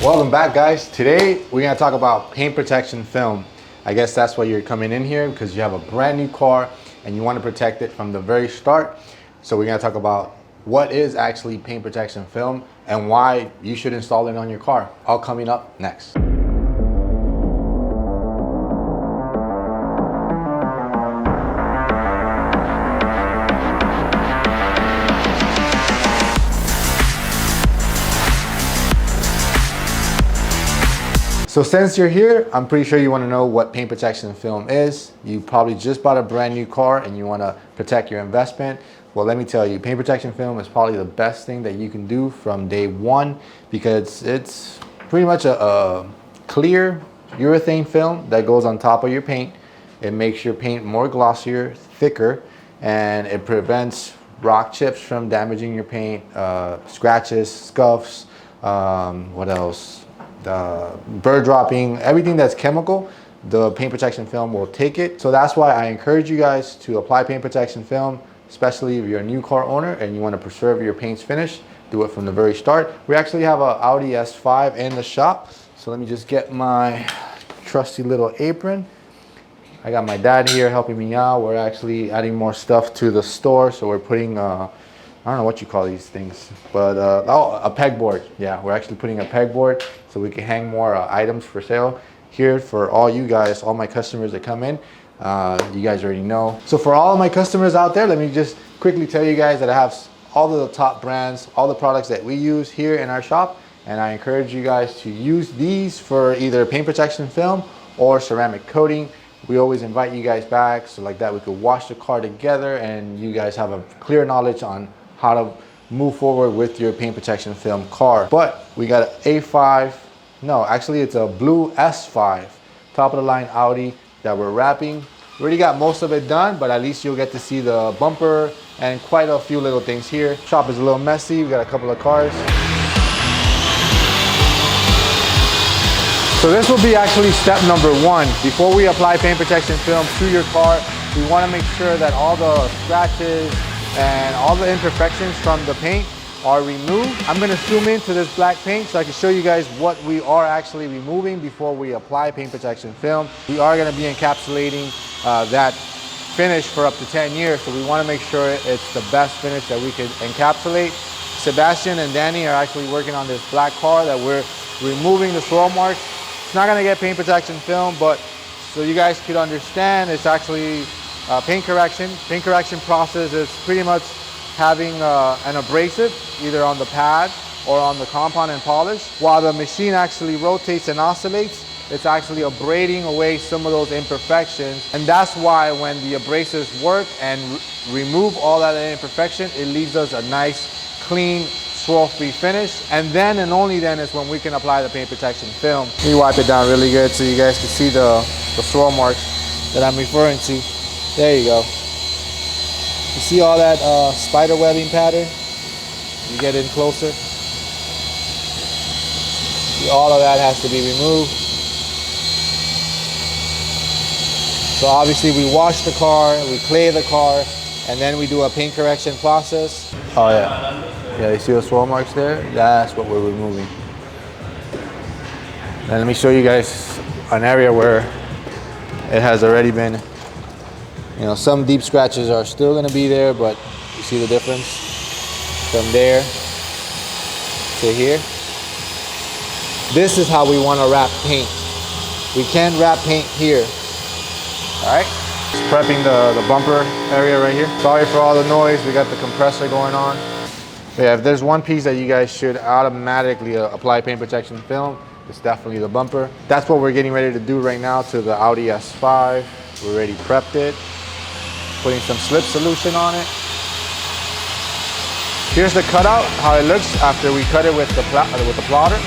Welcome back, guys. Today we're gonna talk about paint protection film. I guess that's why you're coming in here, because you have a brand new car and you want to protect it from the very start. So we're gonna talk about what is actually paint protection film and why you should install it on your car. All coming up next. So since you're here, I'm pretty sure you want to know what paint protection film is. You probably just bought a brand new car and you want to protect your investment. Well, let me tell you, paint protection film is probably the best thing that you can do from day one, because it's pretty much a clear urethane film that goes on top of your paint. It makes your paint more glossier, thicker, and it prevents rock chips from damaging your paint, scratches, scuffs, what else? Bird dropping, everything that's chemical, the paint protection film will take it. So that's why I encourage you guys to apply paint protection film, especially if you're a new car owner and you want to preserve your paint's finish. Do it from the very start. We actually have an Audi S5 in the shop. So let me just get my trusty little apron. I got my dad here helping me out. We're actually adding more stuff to the store. So we're putting, I don't know what you call these things, but oh, a pegboard. Yeah, we're actually putting a pegboard so we can hang more items for sale here for all you guys, all my customers that come in. You guys already know. So for all of my customers out there, let me just quickly tell you guys that I have all of the top brands, all the products that we use here in our shop, and I encourage you guys to use these for either paint protection film or ceramic coating. We always invite you guys back, so like that we could wash the car together and you guys have a clear knowledge on how to move forward with your paint protection film car. But we got an A5, no, actually it's a blue S5, top of the line Audi that we're wrapping. We already got most of it done, but at least you'll get to see the bumper and quite a few little things here. Shop is a little messy, we got a couple of cars. So this will be actually step number one. Before we apply paint protection film to your car, we want to make sure that all the scratches and all the imperfections from the paint are removed. I'm going to zoom into this black paint so I can show you guys what we are actually removing before we apply paint protection film. We are going to be encapsulating that finish for up to 10 years, so we want to make sure it's the best finish that we can encapsulate. Sebastian and Danny are actually working on this black car that we're removing the swirl marks. It's not going to get paint protection film, but so you guys could understand, it's actually paint correction. Paint correction process is pretty much having an abrasive either on the pad or on the compound and polish. While the machine actually rotates and oscillates, it's actually abrading away some of those imperfections. And that's why when the abrasives work and remove all that imperfection, it leaves us a nice, clean, swirl-free finish. And then and only then is when we can apply the paint protection film. Let me wipe it down really good so you guys can see the swirl marks that I'm referring to. There you go. You see all that spider webbing pattern? You get in closer. All of that has to be removed. So obviously we wash the car, we clay the car, and then we do a paint correction process. Oh yeah. Yeah, you see the swirl marks there? That's what we're removing. And let me show you guys an area where it has already been, you know, some deep scratches are still gonna be there, but you see the difference from there to here. This is how we wanna wrap paint. We can't wrap paint here, all right? Just prepping the bumper area right here. Sorry for all the noise, we got the compressor going on. Yeah, if there's one piece that you guys should automatically apply paint protection film, it's definitely the bumper. That's what we're getting ready to do right now to the Audi S5. We already prepped it. Putting some slip solution on it. Here's the cutout, how it looks after we cut it with the plotter.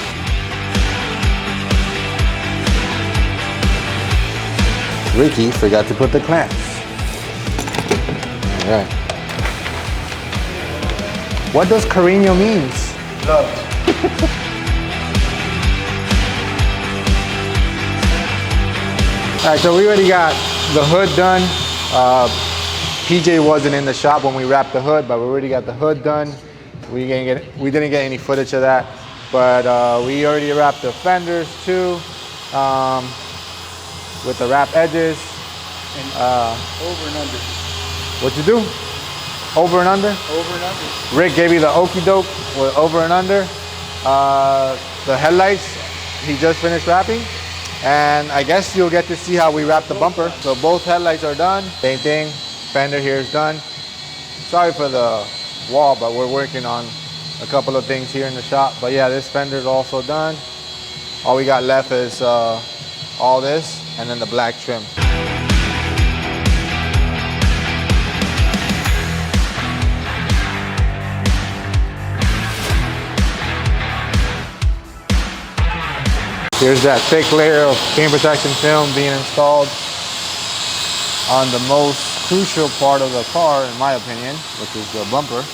Ricky forgot to put the clamps. All right. What does cariño means? Love. All right, so we already got the hood done. PJ wasn't in the shop when we wrapped the hood, but we already got the hood done. We didn't get any footage of that. But we already wrapped the fenders too, with the wrap edges. And over and under. What you do? Over and under? Over and under. Rick gave you the okie doke with over and under. The headlights, he just finished wrapping. And I guess you'll get to see how we wrap the bumper. So both headlights are done. Same thing, fender here is done. Sorry for the wall, but we're working on a couple of things here in the shop. But yeah, this fender is also done. All we got left is all this and then the black trim. Here's that thick layer of paint protection film being installed on the most crucial part of the car, in my opinion, which is the bumper.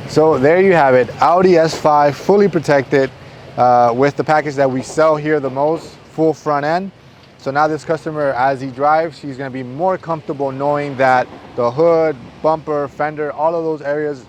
So there you have it, Audi S5 fully protected with the package that we sell here the most, full front end. So now this customer, as he drives, he's gonna be more comfortable knowing that the hood, bumper, fender, all of those areas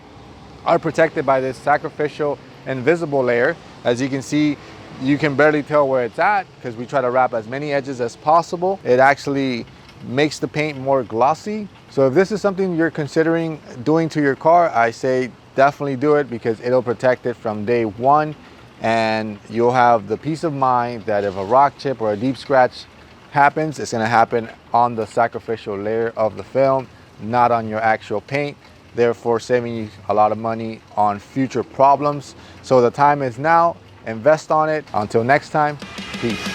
are protected by this sacrificial invisible layer. As you can see, you can barely tell where it's at because we try to wrap as many edges as possible. It actually makes the paint more glossy. So if this is something you're considering doing to your car, I say definitely do it because it'll protect it from day one, and you'll have the peace of mind that if a rock chip or a deep scratch happens, it's gonna happen on the sacrificial layer of the film, not on your actual paint, therefore saving you a lot of money on future problems. So the time is now, invest on it. Until next time, peace.